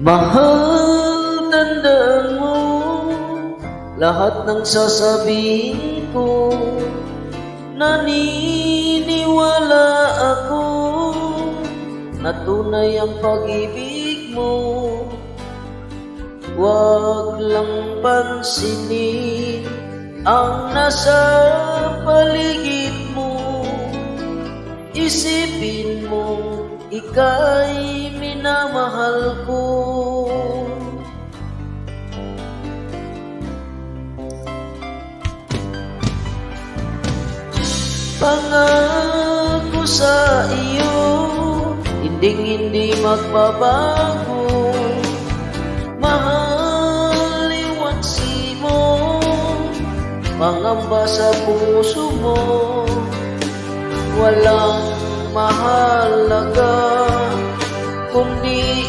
Mahal, tandaan mo lahat ng sasabihin ko. Naniniwala ako na tunay ang pag-ibig mo. Huwag lang pansinin ang nasa paligid mo. Isipin mo, ika'y minamahal ko. Pangako sa iyo, hindi magbabago. Mahal, iwansi mo, pangamba sa puso mo. Walang mahalaga kundi